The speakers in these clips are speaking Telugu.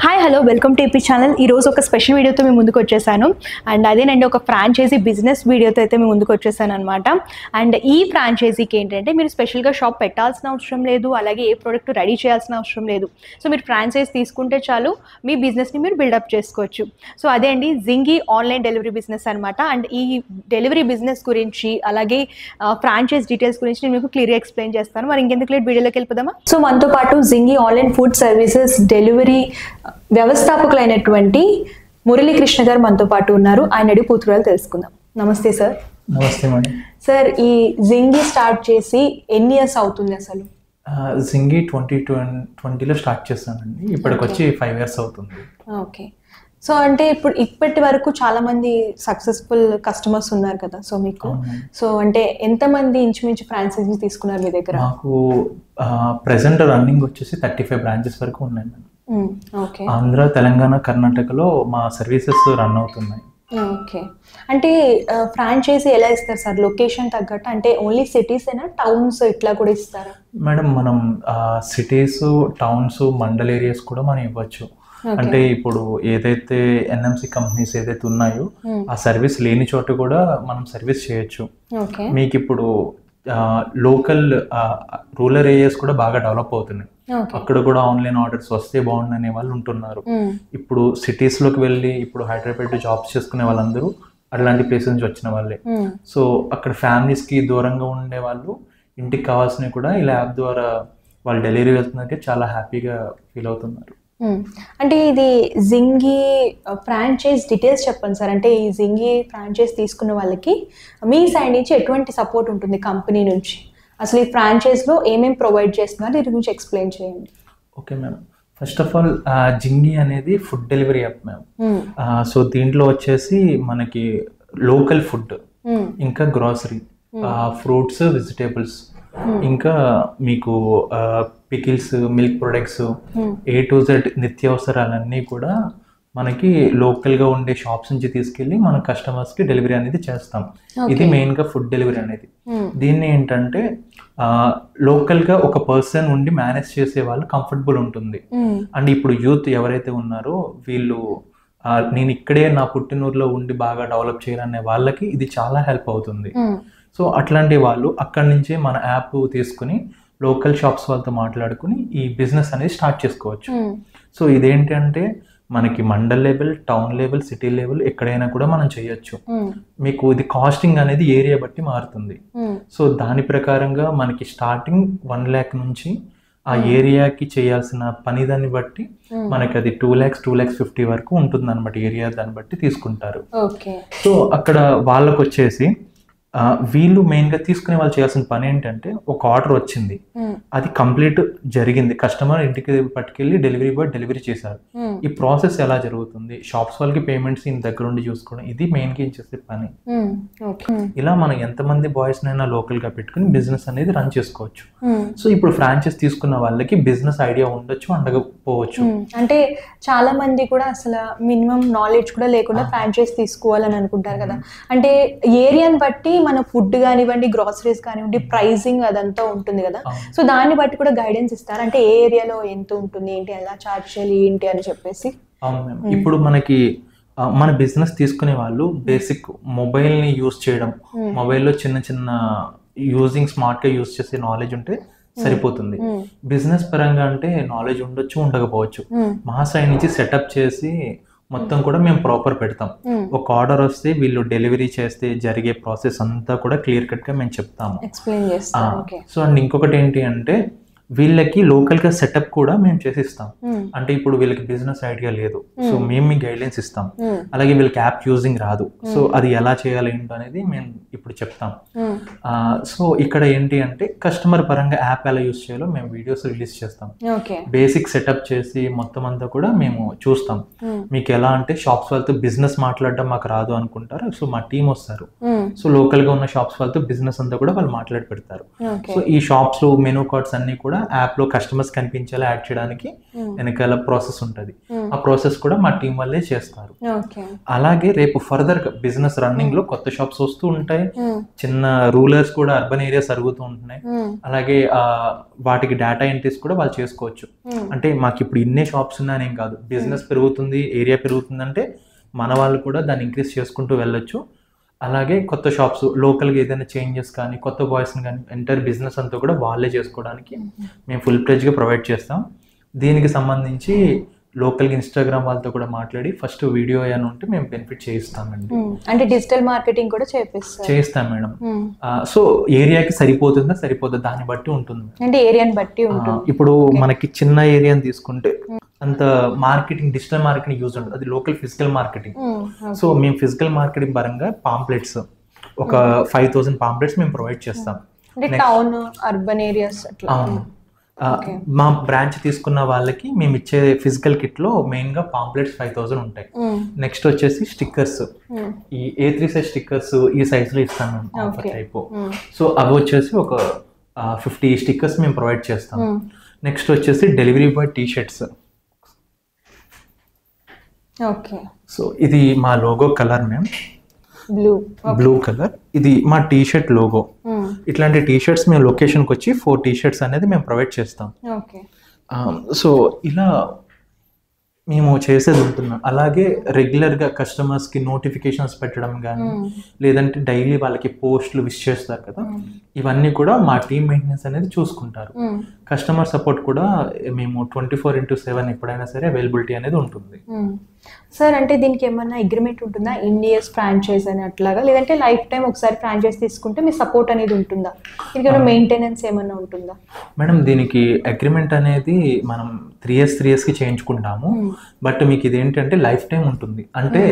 Hi hello welcome to AP channel. ఈరోజు ఒక స్పెషల్ వీడియోతో మేము ముందుకు వచ్చేసాను. అండ్ అదేనండి, ఒక ఫ్రాంచైజీ బిజినెస్ వీడియోతో అయితే మేము ముందుకు వచ్చేసాను అనమాట. అండ్ ఈ ఫ్రాంచైజీకి ఏంటంటే మీరు స్పెషల్గా షాప్ పెట్టాల్సిన అవసరం లేదు, అలాగే ఏ ప్రోడక్ట్ రెడీ చేయాల్సిన అవసరం లేదు. సో మీరు ఫ్రాంచైజ్ తీసుకుంటే చాలు, మీ బిజినెస్ని మీరు బిల్డప్ చేసుకోవచ్చు. సో అదే అండి జింగి ఆన్లైన్ డెలివరీ బిజినెస్ అనమాట. అండ్ ఈ డెలివరీ బిజినెస్ గురించి అలాగే ఫ్రాంచైజ్ డీటెయిల్స్ గురించి నేను మీకు క్లియర్గా ఎక్స్ప్లెయిన్ చేస్తాను. మరి ఇంకెందుకు లేట్ వీడియోలోకి వెళ్ళిపోదామా? సో మనతో పాటు Jingi online food services delivery వ్యవస్థాపకులైనటువంటి మురళీకృష్ణ గారు మనతో పాటు ఉన్నారు. ఆయన అడిగి పూర్తిగా తెలుసుకుందాం. నమస్తే సార్. నమస్తే మేడం. సార్, ఈ జింగి స్టార్ట్ చేసి ఎన్ని ఇయర్స్ అవుతుంది అసలు? జింగి 2020లో స్టార్ట్ చేస్తానండి. ఇప్పటికి వచ్చి 5 years అవుతుంది. ఓకే. సో అంటే ఇప్పటి వరకు చాలా మంది సక్సెస్ఫుల్ కస్టమర్స్ ఉన్నారు కదా, సో మీకు సో అంటే ఎంతమంది ఇంచుమించు ఫ్రాంచైజీ తీసుకున్నారు మీ దగ్గర? మాకు ప్రెసెంట్ రన్నింగ్ వచ్చేసి 35 branches వరకు ఉన్నాయి. ఓకే. ఆంధ్ర, తెలంగాణ, కర్ణాటకలో మా సర్వీసెస్ రన్ అవుతున్నాయి. ఓకే. అంటే ఫ్రాంచైజీ ఎలా ఇస్తారు సార్? లొకేషన్ తగ్గట్టు అంటే ఓన్లీ సిటీస్ అయినా, టౌన్స్ ఇట్లా కూడా ఇస్తారా? మేడం, మనం సిటీస్, టౌన్స్, మండల్ ఏరియాస్ కూడా మనం ఇవ్వచ్చు. అంటే ఇప్పుడు ఏదైతే ఎన్ఎంసి కంపెనీస్ ఏదైతే ఉన్నాయో ఆ సర్వీస్ లేని చోట కూడా మనం సర్వీస్ చేయొచ్చు. మీకు ఇప్పుడు లోకల్ రూరల్ ఏరియాస్ కూడా బాగా డెవలప్ అవుతున్నాయి. అక్కడ కూడా ఆన్లైన్ ఆర్డర్స్ వస్తే బాగుండనే వాళ్ళు ఉంటున్నారు. ఇప్పుడు సిటీస్ లోకి వెళ్ళి ఇప్పుడు హైదరాబాద్ జాబ్స్ చేసుకునే వాళ్ళందరూ అట్లాంటి ప్లేసెస్ నుంచి వచ్చిన వాళ్ళే. సో అక్కడ ఫ్యామిలీస్ కి దూరంగా ఉండే వాళ్ళు ఇంటికి కావాల్సినవి కూడా ఇలా యాప్ ద్వారా వాళ్ళు డెలివరీ వెళ్తున్నాకే చాలా హ్యాపీగా ఫీల్ అవుతున్నారు. అంటే ఇది జింగి ఫ్రాంచైజ్ డీటెయిల్స్ చెప్పండి సార్. అంటే ఈ జింగి ఫ్రాంచైజ్ తీసుకున్న వాళ్ళకి మీ సైడ్ నుంచి ఎటువంటి సపోర్ట్ ఉంటుంది కంపెనీ నుంచి? అసలు ఈ ఫ్రాంచైజ్లో ఏమేమి ప్రొవైడ్ చేస్తున్నారు దీని గురించి ఎక్స్ప్లెయిన్ చేయండి. Okay madam. First of all Jingi అనేది food delivery app ma'am. So దీంట్లో వచ్చేసి మనకి లోకల్ ఫుడ్, ఇంకా గ్రాసరీ, ఫ్రూట్స్, వెజిటేబుల్స్, ఇంకా మీకు pickles, milk products, A to Z నిత్యావసరాలన్నీ కూడా మనకి లోకల్ గా ఉండే షాప్స్ నుంచి తీసుకెళ్లి మన కస్టమర్స్ కి డెలివరీ అనేది చేస్తాం. ఇది మెయిన్ గా ఫుడ్ డెలివరీ అనేది. దీన్ని ఏంటంటే లోకల్ గా ఒక పర్సన్ ఉండి మేనేజ్ చేసే వాళ్ళు కంఫర్టబుల్ ఉంటుంది. అండ్ ఇప్పుడు యూత్ ఎవరైతే ఉన్నారో వీళ్ళు నేను ఇక్కడే నా పుట్టినూరులో ఉండి బాగా డెవలప్ చేయాలనే వాళ్ళకి ఇది చాలా హెల్ప్ అవుతుంది. సో అట్లాంటి వాళ్ళు అక్కడి నుంచే మన యాప్ తీసుకుని లోకల్ షాప్స్ వాళ్ళతో మాట్లాడుకుని ఈ బిజినెస్ అనేది స్టార్ట్ చేసుకోవచ్చు. సో ఇదేంటి అంటే మనకి mandal level, town level, city level ఎక్కడైనా కూడా మనం చేయొచ్చు. మీకు ఇది కాస్టింగ్ అనేది ఏరియా బట్టి మారుతుంది. సో దాని ప్రకారంగా మనకి స్టార్టింగ్ 1 lakh నుంచి ఆ ఏరియాకి చేయాల్సిన పని దాన్ని బట్టి మనకి అది 2 lakhs, 2,50,000 వరకు ఉంటుంది అనమాట. ఏరియా దాన్ని బట్టి తీసుకుంటారు. సో అక్కడ వాళ్ళకు వచ్చేసి వీళ్ళు మెయిన్ గా తీసుకునే వాళ్ళు చేయాల్సిన పని ఏంటంటే ఒక ఆర్డర్ వచ్చింది, అది కంప్లీట్ జరిగింది, కస్టమర్ ఇంటికి పట్టుకెళ్ళి డెలివరీ బాయ్ డెలివరీ చేశారు. ఈ ప్రాసెస్ ఎలా జరుగుతుంది, షాప్స్ వాళ్ళకి పేమెంట్స్ ఇంటి దగ్గర ఉండి చూసుకోవడం, ఇది మెయిన్ గా చేసే పని. ఇలా మనం ఎంతమంది బాయ్స్ నైనా లోకల్ గా పెట్టుకుని బిజినెస్ అనేది రన్ చేసుకోవచ్చు. సో ఇప్పుడు ఫ్రాంచైజ్ తీసుకున్న వాళ్ళకి బిజినెస్ ఐడియా ఉండొచ్చు, ఉండకపోవచ్చు. అంటే చాలా మంది కూడా అసలు మినిమం నాలెడ్జ్ కూడా లేకుండా ఫ్రాంచైజ్ తీసుకోవాలని అనుకుంటారు కదా. అంటే ఏరియాని బట్టి మన ఫుడ్ కానివ్వండి, గ్రాసరీస్ కానివ్వండి, ప్రైసింగ్ అదంతా ఉంటుంది కదా. సో దాన్ని బట్టి కూడా గైడెన్స్ ఇస్తారు. అంటే ఏ ఏరియాలో ఎంత ఉంటుంది, ఏంటి, ఎలా చార్జ్ చేయాలి, ఏంటి అని చెప్పేసి. ఇప్పుడు మనకి మన బిజినెస్ తీసుకునే వాళ్ళు బేసిక్ మొబైల్ ని యూజ్ చేయడం, మొబైల్లో చిన్న చిన్న యూజింగ్ స్మార్ట్ గా యూజ్ చేసే నాలెడ్జ్ ఉంటే సరిపోతుంది. బిజినెస్ పరంగా అంటే నాలెడ్జ్ ఉండొచ్చు, ఉండకపోవచ్చు. మా సైడ్ నుంచి సెటప్ చేసి మొత్తం కూడా మేము ప్రాపర్ పెడతాం. ఒక ఆర్డర్ వస్తే వీళ్ళు డెలివరీ చేస్తే జరిగే ప్రాసెస్ అంతా కూడా క్లియర్ కట్ గా మేము చెప్తాము. సో అండ్ ఇంకొకటి ఏంటి అంటే వీళ్ళకి లోకల్ గా సెటప్ కూడా మేము చేసిస్తాం. అంటే ఇప్పుడు వీళ్ళకి బిజినెస్ ఐడియా లేదు, సో మేము మీ గైడ్లైన్స్ ఇస్తాం. అలాగే వీళ్ళకి యాప్ యూజింగ్ రాదు, సో అది ఎలా చేయాలి ఏంటో అనేది మేము ఇప్పుడు చెప్తాం. సో ఇక్కడ ఏంటి అంటే కస్టమర్ పరంగా యాప్ ఎలా యూజ్ చేయాలో మేము వీడియోస్ రిలీజ్ చేస్తాం. బేసిక్ సెటప్ చేసి మొత్తం అంతా కూడా మేము చూస్తాం. మీకు ఎలా అంటే షాప్స్ వాళ్ళతో బిజినెస్ మాట్లాడడం మాకు రాదు అనుకుంటారు, సో మా టీం వస్తారు. సో లోకల్ గా ఉన్న షాప్స్ వాళ్ళతో బిజినెస్ అంతా కూడా వాళ్ళు మాట్లాడి పెడతారు. సో ఈ షాప్స్ లో మెనూ కార్డ్స్ అన్ని కూడా యాప్ లో కస్టమర్స్ కనిపించేలా యాడ్ చేయడానికి వెనకాల ప్రాసెస్ ఉంటుంది. ఆ ప్రాసెస్ కూడా మా టీం వాళ్ళే చేస్తారు. ఓకే. అలాగే రేపు ఫర్దర్ బిజినెస్ రన్నింగ్ లో కొత్త షాప్స్ వస్తూ ఉంటాయి, చిన్న రూలర్స్ కూడా అర్బన్ ఏరియాస్ అరుగుతూ ఉంటున్నాయి. అలాగే వాటికి డేటా ఎంట్రీస్ కూడా వాళ్ళు చేసుకోవచ్చు. అంటే మాకు ఇప్పుడు ఇన్నే షాప్స్ ఉన్నాయని ఏం కాదు, బిజినెస్ పెరుగుతుంది, ఏరియా పెరుగుతుందంటే మన వాళ్ళు కూడా దాన్ని ఇంక్రీజ్ చేసుకుంటూ వెళ్ళొచ్చు. అలాగే కొత్త షాప్స్ లోకల్గా ఏదైనా చేంజెస్ కానీ కొత్త బాయ్స్ని కానీ ఎంటైర్ బిజినెస్ అంతా కూడా వాళ్ళే చేసుకోవడానికి మేము ఫుల్ ప్లెజ్గా ప్రొవైడ్ చేస్తాం. దీనికి సంబంధించి లోకల్గా ఇన్స్టాగ్రామ్ వాళ్ళతో కూడా మాట్లాడి ఫస్ట్ వీడియో అని ఉంటే మేము బెనిఫిట్ చేయిస్తామండి. అంటే డిజిటల్ మార్కెటింగ్ కూడా చేయిస్తాం మేడం. సో ఏరియాకి సరిపోతుందా సరిపోతుందా దాన్ని బట్టి ఉంటుంది, అంటే ఏరియాని బట్టి ఉంటుంది. ఇప్పుడు మనకి చిన్న ఏరియాని తీసుకుంటే అంత మార్కెటింగ్ డిజిటల్ మార్కెటింగ్ యూజ్ ఉంటుంది, అది లోకల్ ఫిజికల్ మార్కెటింగ్. సో మేము ఫిజికల్ మార్కెటింగ్ పరంగా పాంప్లెట్స్ ఒక 5000 పాంప్లెట్స్ మేము ప్రొవైడ్ చేస్తాం. టౌన్ అర్బన్ ఏరియాస్ అట్లా. మా బ్రాంచ్ తీసుకున్న వాళ్ళకి మేము ఇచ్చే ఫిజికల్ కిట్ లో మెయిన్ గా పాంప్లెట్స్ 5000 ఉంటాయి. నెక్స్ట్ వచ్చేసి స్టిక్కర్స్, ఈ A3 సైజ్ స్టిక్కర్స్ ఈ సైజ్ లో ఇస్తాం మేము ఆఫర్ టైప్. సో అవి వచ్చేసి ఒక 50 స్టిక్కర్స్ మేము ప్రొవైడ్ చేస్తాం. నెక్స్ట్ వచ్చేసి delivery boy T shirts. Okay. So ఇది మా logo colour ma'am, blue colour. ఇది మా టీ షర్ట్ లోగో. ఇట్లాంటి టీ షర్ట్స్ మేము లొకేషన్కి వచ్చి 4 టీ షర్ట్స్ అనేది మేము ప్రొవైడ్ చేస్తాం. సో ఇలా మేము చేసేది ఉంటున్నాం. అలాగే రెగ్యులర్గా కస్టమర్స్కి నోటిఫికేషన్స్ పెట్టడం కానీ లేదంటే డైలీ వాళ్ళకి పోస్టులు విష్ చేస్తారు కదా, ఇవన్నీ కూడా మా టీమ్ మెయింటెనెన్స్ అనేది చూసుకుంటారు. కస్టమర్ సపోర్ట్ కూడా మేము 24/7 ఎప్పుడైనా సరే అవైలబిలిటీ అనేది ఉంటుంది. సార్ అంటే దీనికి ఏమన్నా అగ్రిమెంట్ ఉంటుందా, ఇండియస్ ఫ్రాంచైజ్ అని అట్లాగా, లేదంటే లైఫ్ టైం ఒకసారి ఫ్రాంచైజ్ తీసుకుంటే మీ సపోర్ట్ అనేది ఉంటుందా, దీనికి మెయింటెనెన్స్ ఏమన్నా ఉంటుందా? మేడం దీనికి అగ్రిమెంట్ అనేది మనం 3 yearsకి చేయించుకుంటాము. బట్ మీకు ఇదేంటంటే లైఫ్ టైం ఉంటుంది, అంటే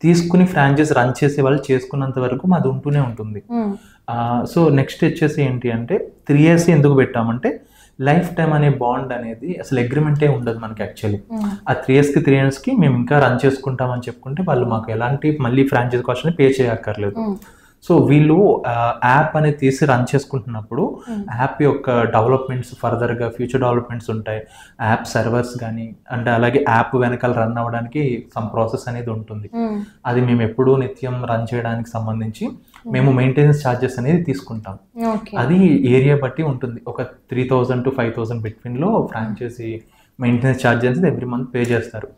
తీసుకుని ఫ్రాంచైజ్ రన్ చేసే వాళ్ళు చేసుకున్నంత వరకు మాది ఉంటూనే ఉంటుంది. సో నెక్స్ట్ వచ్చేసి ఏంటి అంటే 3 years ఎందుకు పెట్టామంటే లైఫ్ టైం అనే బాండ్ అనేది అసలు అగ్రిమెంటే ఉండదు మనకి యాక్చువల్లీ. ఆ 3 yearsకి మేము ఇంకా రన్ చేసుకుంటామని చెప్పుకుంటే వాళ్ళు మాకు ఎలాంటి మళ్ళీ ఫ్రాంచైజ్ కాస్ట్ పే చేయక్కర్లేదు. సో వీళ్ళు యాప్ అనేది తీసి రన్ చేసుకుంటున్నప్పుడు యాప్ యొక్క డెవలప్మెంట్స్ ఫర్దర్గా ఫ్యూచర్ డెవలప్మెంట్స్ ఉంటాయి, యాప్ సర్వర్స్ కానీ అంటే అలాగే యాప్ వెనకాల రన్ అవ్వడానికి సమ్ ప్రాసెస్ అనేది ఉంటుంది. అది మేము ఎప్పుడూ నిత్యం రన్ చేయడానికి సంబంధించి మేము మెయింటెనెన్స్ ఛార్జెస్ అనేది తీసుకుంటాం. అది ఏరియా బట్టి ఉంటుంది, ఒక 3000 to 5000 బిట్వీన్లో franchise maintenance charges every month pay చేస్తారు.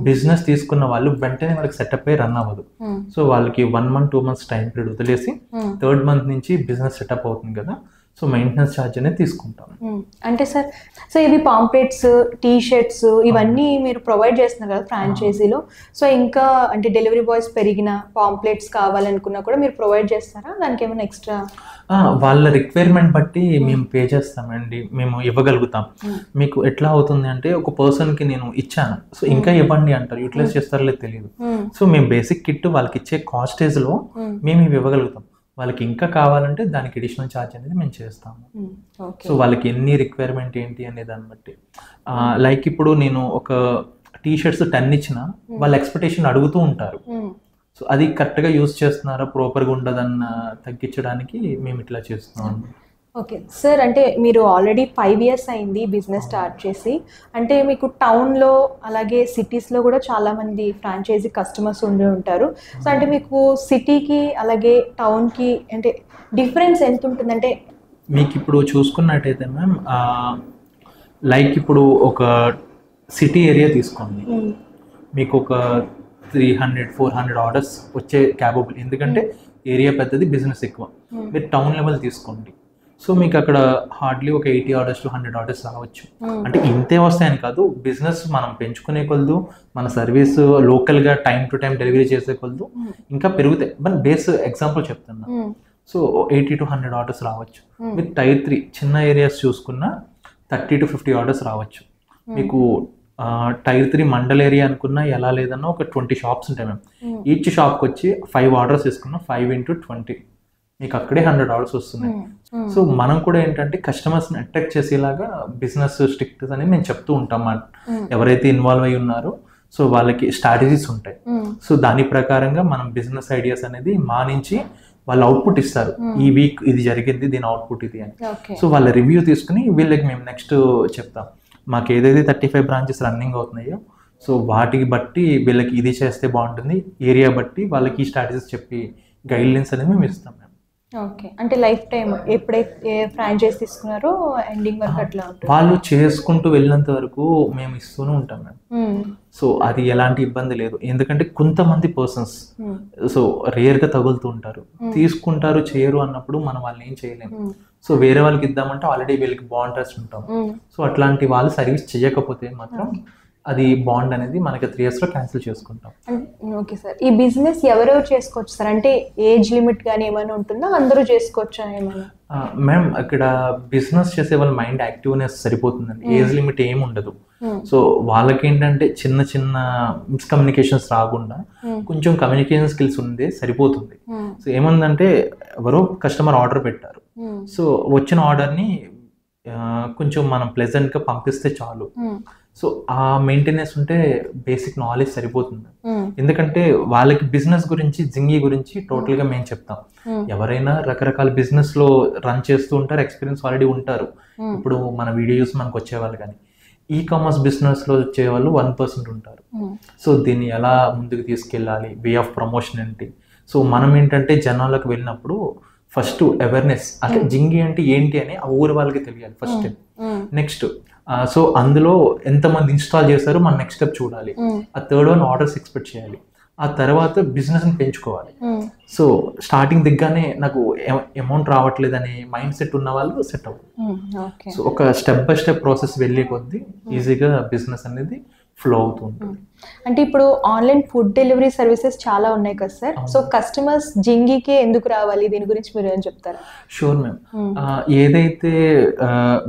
బిజినెస్ తీసుకున్న వాళ్ళు వెంటనే వాళ్ళకి సెటప్ అయ్యి రన్ అవ్వదు. సో వాళ్ళకి 1 month 2 months టైం పీరియడ్ వదిలేసి 3rd month నుంచి బిజినెస్ సెటప్ అవుతుంది కదా, సో మెయింటెనెన్స్ ఛార్జ్ అనేది తీసుకుంటాం. అంటే సార్ సో ఇవి పాంప్లెట్స్, టీ షర్ట్స్ ఇవన్నీ మీరు ప్రొవైడ్ చేస్తున్నారు కదా ఫ్రాంచైజీలో, సో ఇంకా అంటే డెలివరీ బాయ్స్ పెరిగిన పాంప్లెట్స్ కావాలనుకున్నా కూడా మీరు ప్రొవైడ్ చేస్తారా, దానికి ఏమైనా ఎక్స్ట్రా? వాళ్ళ రిక్వైర్మెంట్ బట్టి మేము పే చేస్తామండి, మేము ఇవ్వగలుగుతాం. మీకు ఎట్లా అవుతుంది అంటే ఒక పర్సన్కి నేను ఇచ్చాను, సో ఇంకా ఇవ్వండి అంటారు, యూటిలైజ్ చేస్తారో లేదు తెలియదు. సో మేము బేసిక్ కిట్ వాళ్ళకి ఇచ్చే కాస్టేజ్లో మేము ఇవి ఇవ్వగలుగుతాం. వాళ్ళకి ఇంకా కావాలంటే దానికి అడిషనల్ ఛార్జ్ అనేది మేము చేస్తాము. సో వాళ్ళకి ఎన్ని రిక్వైర్మెంట్ ఏంటి అనే దాన్ని బట్టి, లైక్ ఇప్పుడు నేను ఒక టీ షర్ట్స్ 10 ఇచ్చిన వాళ్ళ ఎక్స్పెక్టేషన్ అడుగుతూ ఉంటారు. సో అది కరెక్ట్గా యూజ్ చేస్తున్నారా, ప్రాపర్గా ఉండదన్న తగ్గించడానికి మేము ఇట్లా చేస్తున్నాం. ఓకే సార్, అంటే మీరు ఆల్రెడీ 5 years అయింది బిజినెస్ స్టార్ట్ చేసి, అంటే మీకు టౌన్లో అలాగే సిటీస్లో కూడా చాలామంది ఫ్రాంచైజీ కస్టమర్స్ ఉండి ఉంటారు. సో అంటే మీకు సిటీకి అలాగే టౌన్కి అంటే డిఫరెన్స్ ఎంత ఉంటుందంటే? మీకు ఇప్పుడు చూసుకున్నట్టయితే మ్యామ్, లైక్ ఇప్పుడు ఒక సిటీ ఏరియా తీసుకోండి, మీకు ఒక 300-400 ఆర్డర్స్ వచ్చే క్యాపబుల్, ఎందుకంటే ఏరియా పెద్దది, బిజినెస్ ఎక్కువ. మీరు టౌన్ లెవెల్ తీసుకోండి, సో మీకు అక్కడ హార్డ్లీ ఒక 80 ఆర్డర్స్ to 100 ఆర్డర్స్ రావచ్చు. అంటే ఇంతే వస్తాయని కాదు, బిజినెస్ మనం పెంచుకునే కొలదు, మన సర్వీస్ లోకల్గా టైం టు టైం డెలివరీ చేసే కొలదు ఇంకా పెరుగుతాయి. మన బేస్ ఎగ్జాంపుల్ చెప్తున్నా, సో 80 to 100 ఆర్డర్స్ రావచ్చు. మీరు Tier 3 చిన్న ఏరియాస్ చూసుకున్నా 30 to 50 ఆర్డర్స్ రావచ్చు. మీకు Tier 3 మండల్ ఏరియా అనుకున్నా ఎలా లేదన్నా ఒక 20 షాప్స్ ఉంటాయి మ్యామ్. ఈచ్ షాప్కి వచ్చి 5 ఆర్డర్స్ తీసుకున్నా 5 into 20 మీకు అక్కడే 100 ఆర్డర్స్ వస్తున్నాయి. సో మనం కూడా ఏంటంటే కస్టమర్స్ని అట్రాక్ట్ చేసేలాగా బిజినెస్ స్ట్రిక్ట్స్ అని మేము చెప్తూ ఉంటాం. ఎవరైతే ఇన్వాల్వ్ అయి ఉన్నారో సో వాళ్ళకి స్ట్రాటజీస్ ఉంటాయి. సో దాని ప్రకారంగా మనం బిజినెస్ ఐడియాస్ అనేది మా నుంచి వాళ్ళు అవుట్పుట్ ఇస్తారు, ఈ వీక్ ఇది జరిగింది, దీని అవుట్పుట్ ఇది అని. సో వాళ్ళ రివ్యూ తీసుకుని వీళ్ళకి మేము నెక్స్ట్ చెప్తాం. మాకు ఏదైతే 35 బ్రాంచెస్ రన్నింగ్ అవుతున్నాయో సో వాటికి బట్టి వీళ్ళకి ఇది చేస్తే బాగుంటుంది, ఏరియా బట్టి వాళ్ళకి ఈ స్ట్రాటజీస్ చెప్పి గైడ్లైన్స్ అనేది మేము ఇస్తాం మేము. ఓకే, అంటే లైఫ్ టైం ఎప్పుడైతే ఫ్రాంచైజ్ తీసుకున్నారో ఎండింగ్ వరకు అట్లా ఉంటుంది. వాళ్ళు చేసుకుంటూ వెళ్ళినంత వరకు మేము ఇస్తూనే ఉంటాం మేము. సో అది ఎలాంటి ఇబ్బంది లేదు, ఎందుకంటే కొంతమంది పర్సన్స్ సో రేర్గా తగులుతూ ఉంటారు, తీసుకుంటారు చేయరు అన్నప్పుడు మనం వాళ్ళని ఏం చేయలేము. సో వేరే వాళ్ళకి ఇద్దామంటే ఆల్రెడీ వీళ్ళకి బాండ్ ట్రస్ట్ ఉంటాం. సో అట్లాంటి వాళ్ళు సర్వీస్ చేయకపోతే మాత్రం అది బాండ్ అనేది మనకి 3 years లో క్యాన్సిల్ చేసుకుంటాం. ఓకే సార్, ఈ బిజినెస్ ఎవరెవరు చేసుకోవచ్చు సార్? అంటే ఏజ్ లిమిట్ కానీ ఏమైనా ఉంటుందా, అందరూ చేసుకోవచ్చా ఏమైనా? మ్యామ్ అక్కడ బిజినెస్ చేసే వాళ్ళ మైండ్ యాక్టివ్నెస్ సరిపోతుందండి, ఏజ్ లిమిట్ ఏమి ఉండదు. సో వాళ్ళకి ఏంటంటే చిన్న చిన్న మిస్కమ్యూనికేషన్స్ రాకుండా కొంచెం కమ్యూనికేషన్ స్కిల్స్ ఉందే సరిపోతుంది. సో ఏముందంటే ఎవరో కస్టమర్ ఆర్డర్ పెట్టారు, సో వచ్చిన ఆర్డర్ని కొంచెం మనం ప్లెజెంట్గా పంపిస్తే చాలు. సో ఆ మెయింటెనెన్స్ ఉంటే బేసిక్ నాలెడ్జ్ సరిపోతుంది. ఎందుకంటే వాళ్ళకి బిజినెస్ గురించి జింగి గురించి టోటల్గా మేము చెప్తాం. ఎవరైనా రకరకాల బిజినెస్ లో రన్ చేస్తూ ఉంటారు, ఎక్స్పీరియన్స్ ఆల్రెడీ ఉంటారు. ఇప్పుడు మన వీడియోస్ మనకు వచ్చేవాళ్ళు, కానీ ఈ కామర్స్ బిజినెస్ లో వచ్చేవాళ్ళు 1% ఉంటారు. సో దీన్ని ఎలా ముందుకు తీసుకెళ్ళాలి, వే ఆఫ్ ప్రమోషన్ ఏంటి. సో మనం ఏంటంటే జనాలకు వెళ్ళినప్పుడు ఫస్ట్ అవేర్నెస్, అంటే జింగి అంటే ఏంటి అని ఆ ఊరు వాళ్ళకి తెలియాలి ఫస్ట్ స్టెప్. నెక్స్ట్ సో అందులో ఎంతమంది ఇన్స్టాల్ చేశారో మనం నెక్స్ట్ స్టెప్ చూడాలి. ఆ థర్డ్ వన్ ఆర్డర్స్ ఎక్స్పెక్ట్ చేయాలి. ఆ తర్వాత బిజినెస్ని పెంచుకోవాలి. సో స్టార్టింగ్ దిగ్గానే నాకు అమౌంట్ రావట్లేదు అనే మైండ్ సెట్ ఉన్న వాళ్ళు సెట్ అవ్వదు. సో ఒక స్టెప్ బై స్టెప్ ప్రాసెస్ వెళ్ళే కొద్దీ ఈజీగా బిజినెస్ అనేది ఫ్లో అవుతూ ఉంటుంది. అంటే ఇప్పుడు ఆన్లైన్ ఫుడ్ డెలివరీ సర్వీసెస్ చాలా ఉన్నాయి కదా సార్, సో కస్టమర్స్ జింగికే ఎందుకు రావాలి, దీని గురించి మీరు ఏం చెప్తారా? షూర్ మ్యామ్, ఏదైతే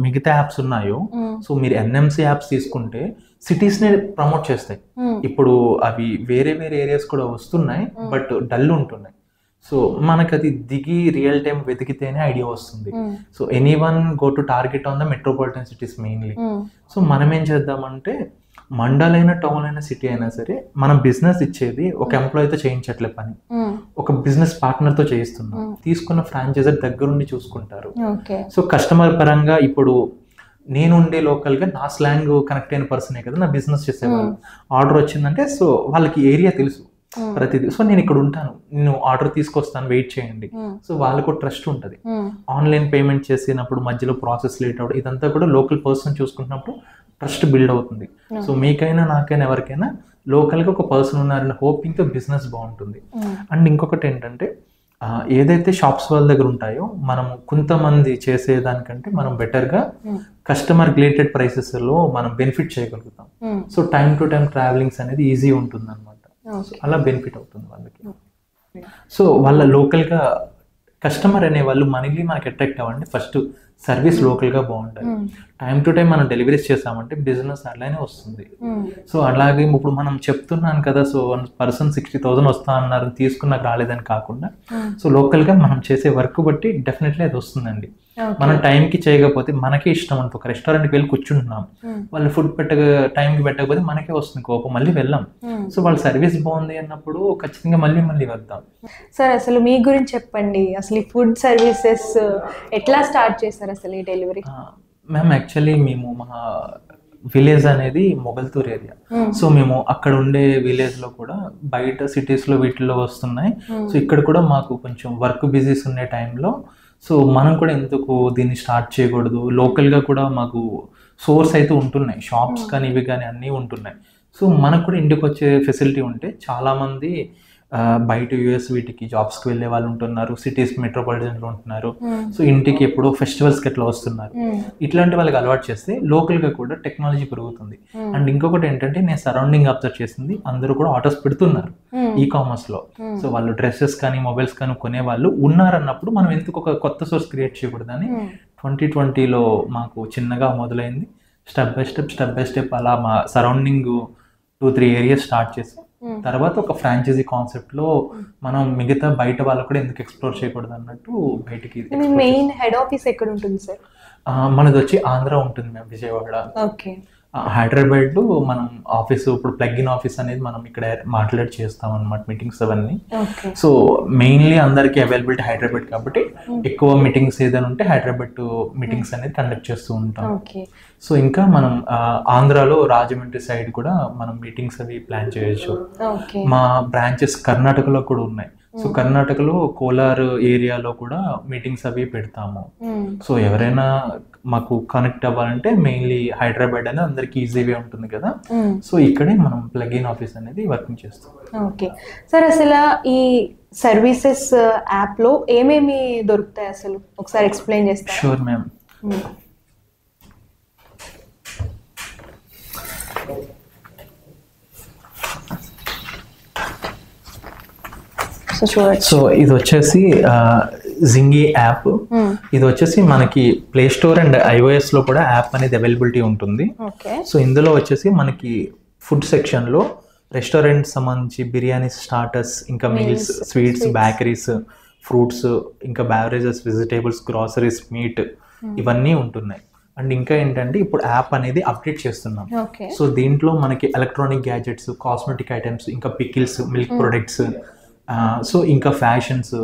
మిగతా యాప్స్ ఉన్నాయో, సో మీరు ఎన్ఎంసి యాప్స్ తీసుకుంటే సిటీస్ని ప్రమోట్ చేస్తాయి. ఇప్పుడు అవి వేరే వేరే ఏరియాస్ కూడా వస్తున్నాయి, బట్ డల్ ఉంటున్నాయి. సో మనకు అది దిగి రియల్ టైం వెతికితేనే ఐడియా వస్తుంది. So any one go to target on the metropolitan cities mainly. So మనం ఏం చేద్దామంటే మండల్ అయినా టౌన్ అయినా సిటీ అయినా సరే మనం బిజినెస్ ఇచ్చేది ఒక ఎంప్లాయీతో చేయించట్లే పని, ఒక బిజినెస్ పార్ట్నర్తో చేయిస్తున్నాం. తీసుకున్న ఫ్రాంచైజర్ దగ్గరుండి చూసుకుంటారు. సో కస్టమర్ పరంగా ఇప్పుడు నేను ఉండే లోకల్గా నా స్లాంగ్ కనెక్ట్ అయిన పర్సనే కదా నా బిజినెస్ చేసేవాళ్ళు. ఆర్డర్ వచ్చిందంటే సో వాళ్ళకి ఏరియా తెలుసు ప్రతిదీ. సో నేను ఇక్కడ ఉంటాను, నేను ఆర్డర్ తీసుకొస్తాను, వెయిట్ చేయండి. సో వాళ్ళకు ట్రస్ట్ ఉంటుంది. ఆన్లైన్ పేమెంట్ చేసినప్పుడు మధ్యలో ప్రాసెస్ లేట్ అవ్వడం, ఇదంతా కూడా లోకల్ పర్సన్ చూసుకుంటున్నప్పుడు ట్రస్ట్ బిల్డ్ అవుతుంది. సో మీకైనా నాకైనా ఎవరికైనా లోకల్గా ఒక పర్సన్ ఉన్నారని హోపింగ్తో బిజినెస్ బాగుంటుంది. అండ్ ఇంకొకటి ఏంటంటే ఏదైతే షాప్స్ వాళ్ళ దగ్గర ఉంటాయో మనము కొంతమంది చేసేదానికంటే మనం బెటర్గా కస్టమర్ రిలేటెడ్ ప్రైసెస్లో మనం బెనిఫిట్ చేయగలుగుతాం. So time to time travellings అనేది ఈజీ ఉంటుంది అనమాట. అలా బెనిఫిట్ అవుతుంది వాళ్ళకి. సో వాళ్ళ లోకల్గా కస్టమర్ అనే వాళ్ళు మనకి మనకి అట్రాక్ట్ అవ్వండి. ఫస్ట్ సర్వీస్ లోకల్గా బాగుంటుంది. టైం టు టైం మనం డెలివరీస్ చేసామంటే బిజినెస్ అట్లానే వస్తుంది. సో అలాగే ఇప్పుడు మనం చెప్తున్నాను కదా, సో పర్సన్ 60,000 వస్తా అన్నారు, తీసుకున్నాక రాలేదని కాకుండా సో లోకల్గా మనం చేసే వర్క్ బట్టి డెఫినెట్లీ అది వస్తుందండి. మనం టైంకి చేయకపోతే మనకే ఇష్టం అంటే ఒక రెస్టారెంట్కి వెళ్ళి కూర్చుంటున్నాం, వాళ్ళు ఫుడ్ టైంకి పెట్టకపోతే మనకే వస్తుంది కోపం, మళ్ళీ వెళ్ళాం. సో వాళ్ళ సర్వీస్ బాగుంది అన్నప్పుడు ఖచ్చితంగా మళ్ళీ మళ్ళీ వద్దాం. సార్ అసలు మీ గురించి చెప్పండి, అసలు ఈ ఫుడ్ సర్వీసెస్ ఎట్లా స్టార్ట్ చేశారు అసలు ఈ డెలివరీ? మ్యామ్ యాక్చువల్లీ మేము మా విలేజ్ అనేది మొగల్తూర్ ఏరియా. సో మేము అక్కడ ఉండే విలేజ్ లో కూడా బయట సిటీస్ లో వీటిల్లో వస్తున్నాయి. సో ఇక్కడ కూడా మాకు కొంచెం వర్క్ బిజీస్ ఉండే టైంలో సో మనం కూడా ఎందుకు దీన్ని స్టార్ట్ చేయకూడదు, లోకల్గా కూడా మాకు సోర్స్ అయితే ఉంటున్నాయి, షాప్స్ కానీ ఇవి కానీ అన్నీ ఉంటున్నాయి. సో మనకు కూడా ఇంటికి వచ్చే ఫెసిలిటీ ఉంటే చాలామంది బయట యూఎస్ వీటికి జాబ్స్కి వెళ్ళే వాళ్ళు ఉంటున్నారు, సిటీస్ మెట్రోపాలిటన్లో ఉంటున్నారు. సో ఇంటికి ఎప్పుడో ఫెస్టివల్స్కి ఎట్లా వస్తున్నారు. ఇట్లాంటి వాళ్ళకి అలవాటు చేస్తే లోకల్గా కూడా టెక్నాలజీ పెరుగుతుంది. అండ్ ఇంకొకటి ఏంటంటే నేను సరౌండింగ్ అబ్జర్వ్ చేసింది, అందరూ కూడా ఆర్డర్స్ పెడుతున్నారు ఈ కామర్స్లో. సో వాళ్ళు డ్రెస్సెస్ కానీ మొబైల్స్ కానీ కొనే వాళ్ళు ఉన్నారన్నప్పుడు మనం ఎందుకు ఒక కొత్త సోర్స్ క్రియేట్ చేయకూడదని 2020లో మాకు చిన్నగా మొదలైంది. స్టెప్ బై స్టెప్ అలా మా సరౌండింగ్ 2-3 ఏరియాస్ స్టార్ట్ చేసి తర్వాత ఒక ఫ్రాంచైజీ కాన్సెప్ట్ లో మనం మిగతా బయట వాళ్ళు కూడా ఎందుకు ఎక్స్ప్లోర్ చేయకూడదు అన్నట్టు బయటికి. మెయిన్ హెడ్ ఆఫీస్ ఎక్కడ ఉంటుంది సార్? మనది వచ్చి ఆంధ్ర ఉంటుంది మ్యామ్, విజయవాడ. హైదరాబాద్ మనం ఆఫీస్ ఇప్పుడు ప్లగ్ ఇన్ ఆఫీస్ అనేది మనం ఇక్కడ మాట్లాడి చేస్తాం అనమాట మీటింగ్స్ అవన్నీ. సో మెయిన్లీ అందరికి అవైలబిలిటీ హైదరాబాద్ కాబట్టి ఎక్కువ మీటింగ్స్ ఏదైనా ఉంటే హైదరాబాద్ మీటింగ్స్ అనేది కండక్ట్ చేస్తూ ఉంటాం. సో ఇంకా మనం ఆంధ్రాలో రాజమండ్రి సైడ్ కూడా మనం మీటింగ్స్ అవి ప్లాన్ చేయొచ్చు. మా బ్రాంచెస్ కర్ణాటకలో కూడా ఉన్నాయి. సో కర్ణాటకలో కోలార్ ఏరియాలో కూడా మీటింగ్స్ అవి పెడతాము. సో ఎవరైనా మాకు కనెక్ట్ అవ్వాలంటే మెయిన్లీ హైదరాబాద్ అనేది అందరికి ఈజీగా ఉంటుంది కదా. సో ఇక్కడే మనం ప్లగ్ ఇన్ ఆఫీస్ అనేది వర్కింగ్ చేస్తాం. ఓకే సార్, అసలు ఈ సర్వీసెస్ యాప్ లో ఏమేమి దొరుకుతాయి అసలు ఒకసారి ఎక్స్ప్లెయిన్ చేస్తారా? Sure ma'am. సో ఇది వచ్చేసి జింగి యాప్. ఇది వచ్చేసి మనకి ప్లే స్టోర్ అండ్ iOS లో కూడా యాప్ అనేది అవైలబిలిటీ ఉంటుంది. సో ఇందులో వచ్చేసి మనకి ఫుడ్ సెక్షన్ లో రెస్టారెంట్ సంబంధించి బిర్యానీ స్టార్టర్స్, ఇంకా మీల్స్, స్వీట్స్, బేకరీస్, ఫ్రూట్స్, ఇంకా బ్యావరేజెస్, వెజిటేబుల్స్, గ్రాసరీస్, మీట్ ఇవన్నీ ఉంటున్నాయి. అండ్ ఇంకా ఏంటంటే ఇప్పుడు యాప్ అనేది అప్డేట్ చేస్తున్నాం. సో దీంట్లో మనకి ఎలక్ట్రానిక్ గ్యాజెట్స్, కాస్మెటిక్ ఐటమ్స్, ఇంకా పికిల్స్, మిల్క్ ప్రొడక్ట్స్, సో ఇంకా ఫ్యాషన్స్,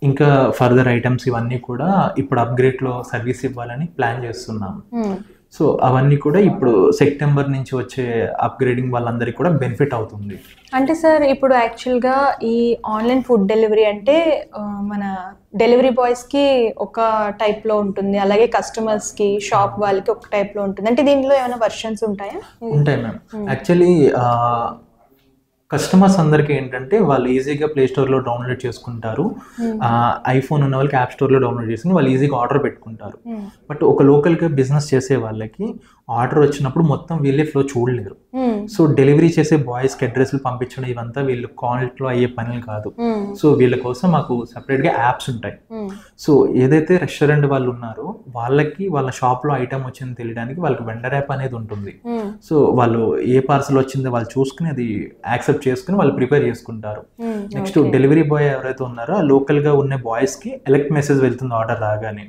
ఇంకా ఫర్దర్ ఐటమ్స్ ఇవన్నీ కూడా ఇప్పుడు అప్గ్రేడ్లో సర్వీస్ ఇవ్వాలని ప్లాన్ చేస్తున్నాం. సో అవన్నీ కూడా ఇప్పుడు సెప్టెంబర్ నుంచి వచ్చే అప్గ్రేడింగ్ వాళ్ళందరికీ కూడా బెనిఫిట్ అవుతుంది. అంటే సార్ ఇప్పుడు యాక్చువల్గా ఈ ఆన్లైన్ ఫుడ్ డెలివరీ అంటే మన డెలివరీ బాయ్స్కి ఒక టైప్లో ఉంటుంది, అలాగే కస్టమర్స్కి, షాప్ వాళ్ళకి ఒక టైప్లో ఉంటుంది. అంటే దీంట్లో ఏమైనా వర్షన్స్ ఉంటాయా? ఉంటాయి మ్యామ్. యాక్చువల్లీ కస్టమర్స్ అందరికీ ఏంటంటే వాళ్ళు ఈజీగా ప్లే స్టోర్లో డౌన్లోడ్ చేసుకుంటారు. ఐఫోన్ ఉన్న వాళ్ళకి యాప్ స్టోర్లో డౌన్లోడ్ చేసుకుని వాళ్ళు ఈజీగా ఆర్డర్ పెట్టుకుంటారు. బట్ ఒక లోకల్గా బిజినెస్ చేసే వాళ్ళకి ఆర్డర్ వచ్చినప్పుడు మొత్తం వీళ్ళే ఫ్లో చూడలేరు. సో డెలివరీ చేసే బాయ్స్కి అడ్రస్లు పంపించడం ఇవంతా వీళ్ళు కాల్ట్లో అయ్యే పనులు కాదు. సో వీళ్ళ కోసం మాకు సపరేట్గా యాప్స్ ఉంటాయి. సో ఏదైతే రెస్టారెంట్ వాళ్ళు ఉన్నారో వాళ్ళకి వాళ్ళ షాప్లో ఐటమ్ వచ్చింది తెలియడానికి వాళ్ళకి వెండర్ యాప్ అనేది ఉంటుంది. సో వాళ్ళు ఏ పార్సల్ వచ్చిందో వాళ్ళు చూసుకుని అది యాక్సెప్ట్ చేసుకుని వాళ్ళు ప్రిపేర్ చేసుకుంటారు. నెక్స్ట్ డెలివరీ బాయ్ ఎవరైతే ఉన్నారో ఆ లోకల్గా ఉన్న బాయ్స్కి ఎలక్ట్ మెసేజ్ వెళ్తుంది ఆర్డర్ రాగానే.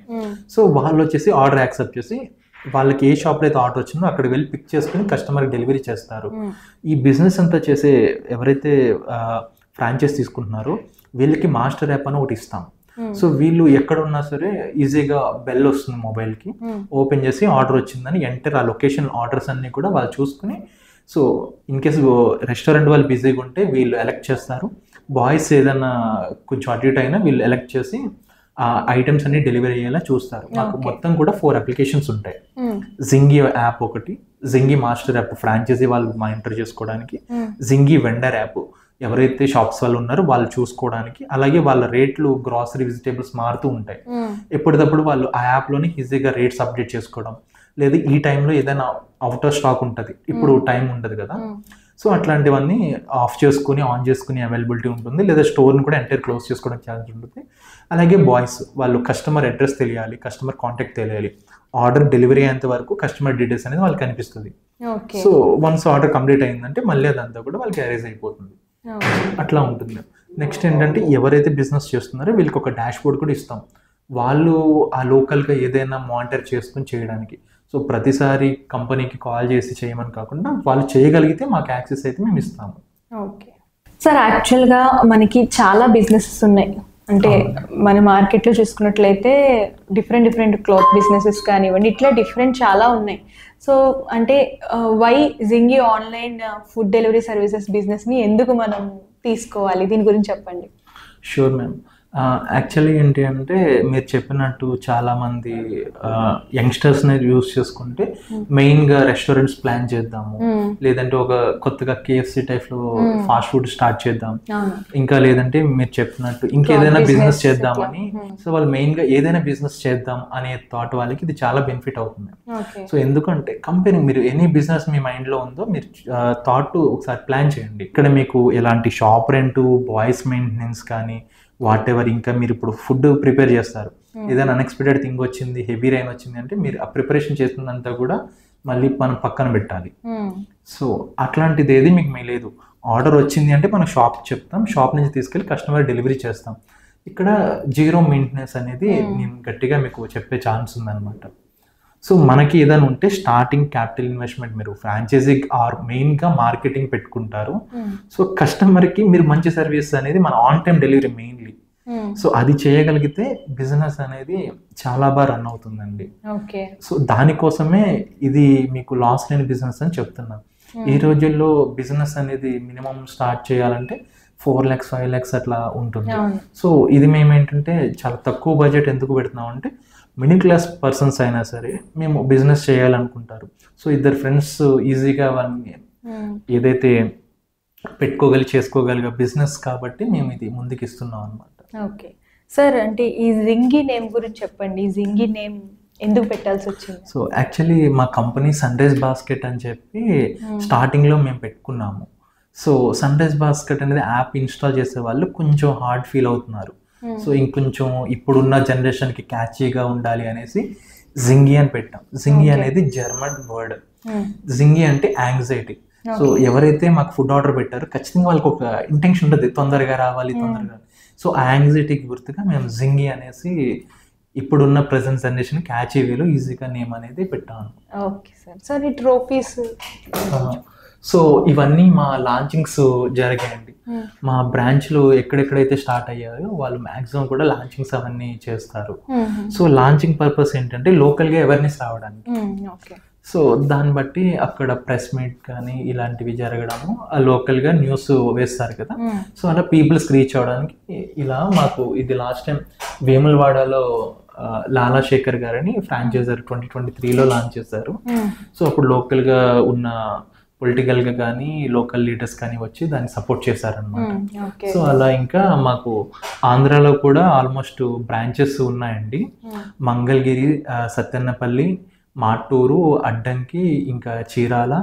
సో వాళ్ళు వచ్చేసి ఆర్డర్ యాక్సెప్ట్ చేసి వాళ్ళకి ఏ షాప్లో అయితే ఆర్డర్ వచ్చిందో అక్కడికి వెళ్ళి పిక్ చేసుకుని కస్టమర్కి డెలివరీ చేస్తారు. ఈ బిజినెస్ అంతా చేసే ఎవరైతే ఫ్రాంచైజ్ తీసుకుంటున్నారో వీళ్ళకి మాస్టర్ యాప్ అని ఒకటి ఇస్తాం. సో వీళ్ళు ఎక్కడ ఉన్నా సరే ఈజీగా బెల్ వస్తుంది మొబైల్కి, ఓపెన్ చేసి ఆర్డర్ వచ్చిందని ఎంటర్ ఆ లొకేషన్ ఆర్డర్స్ అన్నీ కూడా వాళ్ళు చూసుకుని, సో ఇన్ కేసు రెస్టారెంట్ వాళ్ళు బిజీగా ఉంటే వీళ్ళు ఎలెక్ట్ చేస్తారు. బాయ్స్ ఏదైనా కొంచెం అటు ఇటు అయినా వీళ్ళు ఎలెక్ట్ చేసి ఆ ఐటమ్స్ అన్ని డెలివరీ అయ్యేలా చూస్తారు. మాకు మొత్తం కూడా 4 అప్లికేషన్స్ ఉంటాయి. జింగి యాప్ ఒకటి, జింగి మాస్టర్ యాప్ ఫ్రాంచైజీ వాళ్ళు మానిటర్ చేసుకోవడానికి, జింగి వెండర్ యాప్ ఎవరైతే షాప్స్ వాళ్ళు ఉన్నారో వాళ్ళు చూసుకోవడానికి, అలాగే వాళ్ళ రేట్లు గ్రాసరీ వెజిటేబుల్స్ మారుతూ ఉంటాయి. ఎప్పటికప్పుడు వాళ్ళు ఆ యాప్లోని ఈజీగా రేట్స్ అప్డేట్ చేసుకోవడం, లేదా ఈ టైంలో ఏదైనా అవుట్ ఆఫ్ స్టాక్ ఉంటుంది, ఇప్పుడు టైం ఉండదు కదా, సో అట్లాంటివన్నీ ఆఫ్ చేసుకుని ఆన్ చేసుకుని అవైలబిలిటీ ఉంటుంది. లేదా స్టోర్ని కూడా ఎంటైర్ క్లోజ్ చేసుకోవడానికి ఛాన్స్ ఉంటుంది. అలాగే బాయ్స్ వాళ్ళు కస్టమర్ అడ్రస్ తెలియాలి, కస్టమర్ కాంటాక్ట్ తెలియాలి, ఆర్డర్ డెలివరీ అయ్యేంత వరకు కస్టమర్ డీటెయిల్స్ అనేది వాళ్ళకి కనిపిస్తుంది. సో వన్స్ ఆర్డర్ కంప్లీట్ అయిందంటే మళ్ళీ అదంతా కూడా వాళ్ళకి అరేంజ్ అయిపోతుంది. అట్లా ఉంటుంది. నెక్స్ట్ ఏంటంటే ఎవరైతే బిజినెస్ చేస్తున్నారో వీళ్ళకి ఒక డాష్ బోర్డ్ కూడా ఇస్తాం. వాళ్ళు ఆ లోకల్గా ఏదైనా మానిటర్ చేసుకుని చేయడానికి. సో ప్రతిసారి కంపెనీకి కాల్ చేసి చేయమని కాకుండా వాళ్ళు చేయగలిగితే మాకు యాక్సెస్ అయితే మేము ఇస్తాము. ఓకే సార్, యాక్చువల్గా మనకి చాలా బిజినెసెస్ ఉన్నాయి. అంటే మన మార్కెట్లో చూసుకున్నట్లయితే డిఫరెంట్ క్లాత్ బిజినెసెస్ కానివ్వండి, ఇట్లా డిఫరెంట్ చాలా ఉన్నాయి. సో అంటే why Jingi online food delivery services బిజినెస్ని ఎందుకు మనం తీసుకోవాలి, దీని గురించి చెప్పండి. Sure ma'am. యాక్చువల్లీ ఏంటి అంటే మీరు చెప్పినట్టు చాలామంది యంగ్స్టర్స్ని యూస్ చేసుకుంటే మెయిన్గా రెస్టారెంట్స్ ప్లాన్ చేద్దాము, లేదంటే ఒక కొత్తగా KFC టైప్లో ఫాస్ట్ ఫుడ్ స్టార్ట్ చేద్దాం, ఇంకా లేదంటే మీరు చెప్పినట్టు ఇంకేదైనా బిజినెస్ చేద్దామని. సో వాళ్ళు మెయిన్గా ఏదైనా బిజినెస్ చేద్దాం అనే థాట్ వాళ్ళకి ఇది చాలా బెనిఫిట్ అవుతుంది. సో ఎందుకంటే కంపెనీ మీరు ఎనీ బిజినెస్ మీ మైండ్లో ఉందో మీరు థాట్ ఒకసారి ప్లాన్ చేయండి. ఇక్కడ మీకు ఎలాంటి షాప్ రెంట్, బాయ్స్ మెయింటెనెన్స్ కానీ వాట్ ఎవర్, ఇంకా మీరు ఇప్పుడు ఫుడ్ ప్రిపేర్ చేస్తారు, ఏదైనా అన్ఎక్స్పెక్టెడ్ థింగ్ వచ్చింది, హెవీ రైన్ వచ్చింది అంటే మీరు ఆ ప్రిపరేషన్ చేస్తుందంతా కూడా మళ్ళీ మనం పక్కన పెట్టాలి. సో అట్లాంటిది ఏది మీకు లేదు. ఆర్డర్ వచ్చింది అంటే మనం షాప్ చెప్తాం, షాప్ నుంచి తీసుకెళ్ళి కస్టమర్ డెలివరీ చేస్తాం. ఇక్కడ జీరో మెయింటెనెన్స్ అనేది నేను గట్టిగా మీకు చెప్పే ఛాన్స్ ఉందన్నమాట. సో మనకి ఏదైనా ఉంటే స్టార్టింగ్ క్యాపిటల్ ఇన్వెస్ట్మెంట్ మీరు ఫ్రాంచైజీ ఆర్ మెయిన్గా మార్కెటింగ్ పెట్టుకుంటారు. సో కస్టమర్కి మీరు మంచి సర్వీస్ అనేది మన on time delivery mainly. So అది చేయగలిగితే బిజినెస్ అనేది చాలా బాగా రన్ అవుతుందండి. ఓకే. సో దానికోసమే ఇది మీకు లాస్ లేని బిజినెస్ అని చెప్తున్నాను. ఈ రోజుల్లో బిజినెస్ అనేది మినిమం స్టార్ట్ చేయాలంటే 4 lakhs 5 lakhs అట్లా ఉంటుంది. సో ఇది మేము ఏంటంటే చాలా తక్కువ బడ్జెట్ ఎందుకు పెడుతున్నాం అంటే మిడిల్ క్లాస్ పర్సన్స్ అయినా సరే మేము బిజినెస్ చేయాలనుకుంటారు. సో ఇద్దరు ఫ్రెండ్స్ ఈజీగా వాళ్ళని ఏదైతే చేసుకోగలిగే బిజినెస్ కాబట్టి మేము ఇది ముందుకు ఇస్తున్నాం అనమాట. ఓకే సార్, అంటే ఈ జింగి నేమ్ గురించి చెప్పండి. ఈ జింగి నేమ్ ఎందుకు పెట్టాల్సి వచ్చింది? సో యాక్చువల్లీ మా కంపెనీ సన్ రైజ్ బాస్కెట్ అని చెప్పి స్టార్టింగ్లో మేము పెట్టుకున్నాము. సో సన్ రైజ్ బాస్కెట్ అనేది యాప్ ఇన్స్టాల్ చేసే వాళ్ళు కొంచెం హార్డ్ ఫీల్ అవుతున్నారు. సో ఇంకొంచెం ఇప్పుడున్న జనరేషన్కి క్యాచీగా ఉండాలి అనేసి జింగి అని పెట్టాం. జింగి అనేది జర్మన్ వర్డ్. జింగి అంటే యాంగ్జైటీ. సో ఎవరైతే మాకు ఫుడ్ ఆర్డర్ పెట్టారో ఖచ్చితంగా వాళ్ళకి ఒక ఇంటెన్షన్ ఉంటుంది, తొందరగా రావాలి తొందరగా. సో ఆ యాంగ్జైటీకి గుర్తుగా మేము జింగి అనేసి ఇప్పుడున్న ప్రెజెంట్ జనరేషన్ క్యాచీ వేలో ఈజీగా నేమ్ అనేది పెట్టాను. Okay sir. సార్ ఈ ట్రోఫీస్, సో ఇవన్నీ మా లాంచింగ్స్ జరిగాయండి. మా బ్రాంచ్లు ఎక్కడెక్కడైతే స్టార్ట్ అయ్యాయో వాళ్ళు మ్యాక్సిమం కూడా లాంచింగ్స్ అవన్నీ చేస్తారు. సో లాంచింగ్ పర్పస్ ఏంటంటే లోకల్గా అవేర్నెస్ రావడానికి. సో దాన్ని బట్టి అక్కడ ప్రెస్ మీట్ కానీ ఇలాంటివి జరగడము, లోకల్గా న్యూస్ వేస్తారు కదా. సో అలా పీపుల్స్ రీచ్ అవడానికి ఇలా మాకు ఇది లాస్ట్ టైం వేములవాడలో లాలా శేఖర్ గారని ఫ్రాంచైజర్ 2023లో లాంచ్ చేశారు. సో అప్పుడు లోకల్గా ఉన్న పొలిటికల్గా కానీ లోకల్ లీడర్స్ కానీ వచ్చి దాన్ని సపోర్ట్ చేశారనమాట. సో అలా ఇంకా మాకు ఆంధ్రాలో కూడా ఆల్మోస్ట్ బ్రాంచెస్ ఉన్నాయండి. మంగళగిరి, సత్తెన్నపల్లి, మాటూరు, అడ్డంకి, ఇంకా చీరాల,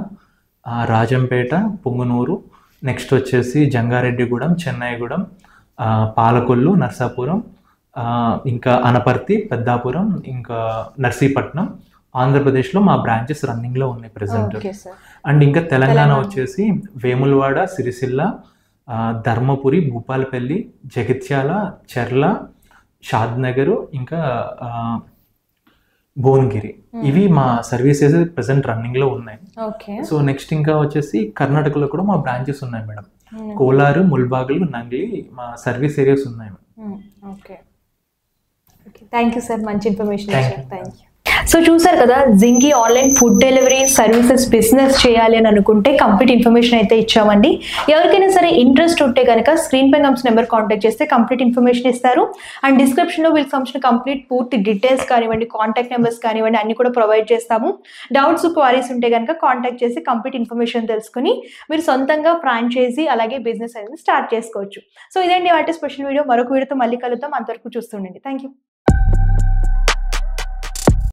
రాజంపేట, పొంగునూరు, నెక్స్ట్ వచ్చేసి జంగారెడ్డిగూడెం, చెన్నైగూడెం, పాలకొల్లు, నర్సాపురం, ఇంకా అనపర్తి, పెద్దాపురం, ఇంకా నర్సీపట్నం, ఆంధ్రప్రదేశ్లో మా బ్రాంచెస్ రన్నింగ్లో ఉన్నాయి ప్రెసెంట్. అండ్ ఇంకా తెలంగాణ వచ్చేసి వేములవాడ, సిరిసిల్ల, ధర్మపురి, భూపాలపల్లి, జగిత్యాల, చెర్ల, షాద్నగర్, ఇంకా భువనగిరి. ఇవి మా సర్వీసెస్ ప్రెసెంట్ రన్నింగ్ లో ఉన్నాయి. సో నెక్స్ట్ ఇంకా వచ్చేసి కర్ణాటకలో కూడా మా బ్రాంచెస్ ఉన్నాయి మేడం. కోలారు, ముల్బాగులు, నంగ్లి మా సర్వీస్ ఏరియాస్ ఉన్నాయి మేడం. థ్యాంక్ యూ సార్, మంచి ఇన్ఫర్మేషన్ ఇచ్చారు. Thank you. సో చూసారు కదా, Jingi online food delivery services business చేయాలి అని అనుకుంటే కంప్లీట్ ఇన్ఫర్మేషన్ అయితే ఇచ్చామండి. ఎవరికైనా సరే ఇంట్రెస్ట్ ఉంటే కనుక స్క్రీన్ పై కమ్స్ నెంబర్ కాంటాక్ట్ చేస్తే కంప్లీట్ ఇన్ఫర్మేషన్ ఇస్తారు. అండ్ డిస్క్రిప్షన్లో వీళ్ళకి సంబంధించిన కంప్లీట్ పూర్తి డీటెయిల్స్ కానివ్వండి, కాంటాక్ట్ నెంబర్స్ కానివ్వండి, అన్ని కూడా ప్రొవైడ్ చేస్తాము. డౌట్స్, క్వారీస్ ఉంటే కనుక కాంటాక్ట్ చేసి కంప్లీట్ ఇన్ఫర్మేషన్ తెలుసుకుని మీరు సొంతంగా ఫ్రాంచైజీ అలాగే బిజినెస్ అనేది స్టార్ట్ చేసుకోవచ్చు. సో ఇదండి వాటి స్పెషల్ వీడియో. మరొక వీడియోతో మళ్ళీ కలుద్దాం. అంతవరకు చూస్తుండండి. Thank you.